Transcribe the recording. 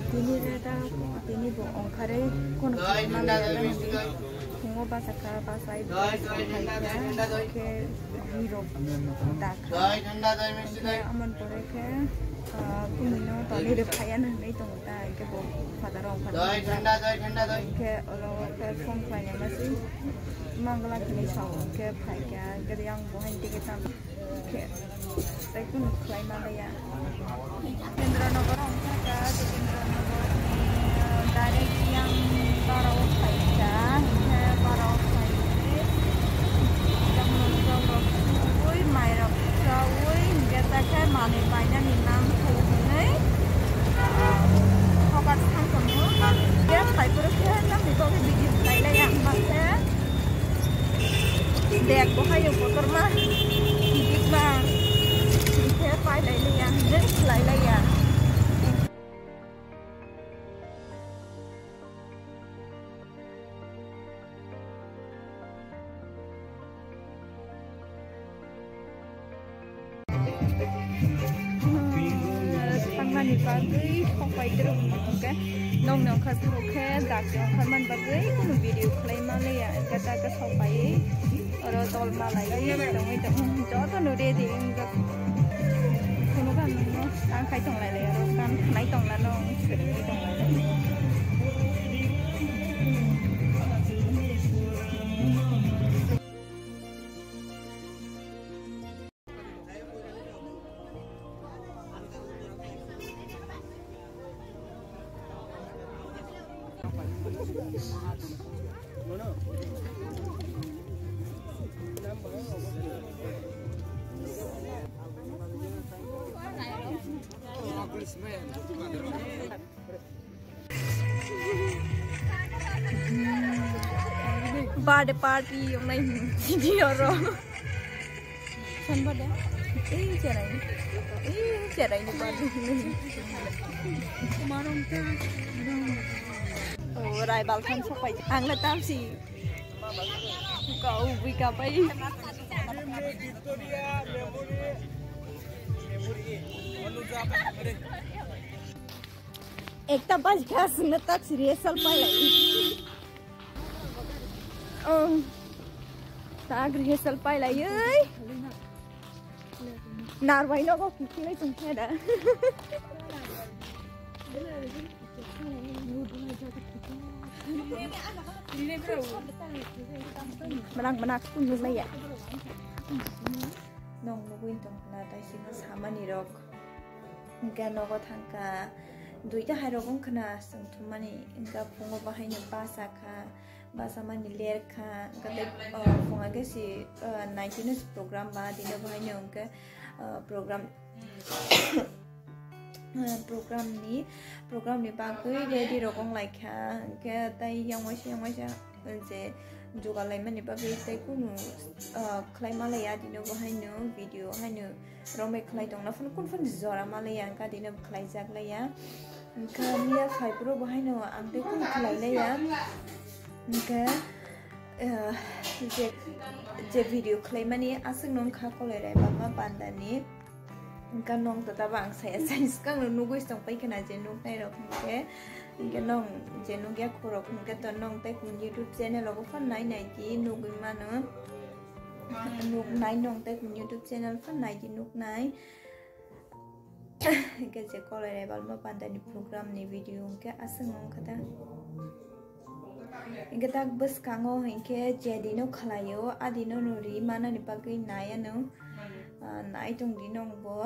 Tini reda tini bo ongkare kon malaya Hungo basa kara basa ibu ke hero dak ke aman pore ke kumino tali de phayan nei tong ta ke bo fadarong ke olo ke phone phanya masi mangala kini saw ke phaya ke yang bo han ke tam ke tai kun klai malaya kendra nagara ongka kendra nagara direct yang barau phaya barau phaya yang nongro oi mai rok oi gata ke mane paina ni nam thai khobar thang kono ya phai pura ke nam ni ko video lai lai yang ba ke dek bo hayo motor ma gigit ma ke phai lai lai yang lai lai yang Mani bagai không phải được cái nông nông khát khô khe đặc trong phần man bagai cũng video play mà lấy à cái ta cái không phải ở đó tol mà lại cái đồng ấy đồng chó tôi nói đi thì cái không có cái nó đang khai tổng lại rồi đang lấy tổng là nó chuyển đi tổng lại birthday party yang lain video ro san pada cara ini party marong ta oh rival kan sampai ang letam si kau bika pai ekta bas gas netak serius pai tak rehearsal pai lai ơi narwai nó có kiki lấy chung thế đã menak pun mulai ya nong nubuin tong na tai singa samani rok ingka nogo thangka duita hai rokong khana sangthumani ingka pungo bahainya bahasa mani ler kha kate funga ke si 19 program ba dina bahainya ingka program ni bagai ready rokong like kha ke tai yang wasa je juga lai mani bagai tai kunu klai malaya dina bahainya video hainu rome klai tong na fun zora malaya ka dina klai jak laya ingka mia khai pro bahainya amte kun klai laya ingka je video claim mani asing nong kha Kalai Raibalma Panda ni ingka nong tata bang saya science kang nugus tong pai kana je nuk nai rok ke ingka nong je nuk ya khorok ingka to nong tai kun YouTube channel lo fan nai ji nugui ma no nuk nai nong tai kun YouTube channel fan nai ji nuk nai ingka je Kalai Raibalma Panda ni program ni video ingka asing nong kata ingka tak bus kango ingke jedino khalayo adino nuri mana ni pakai naya no nai tong dinong bo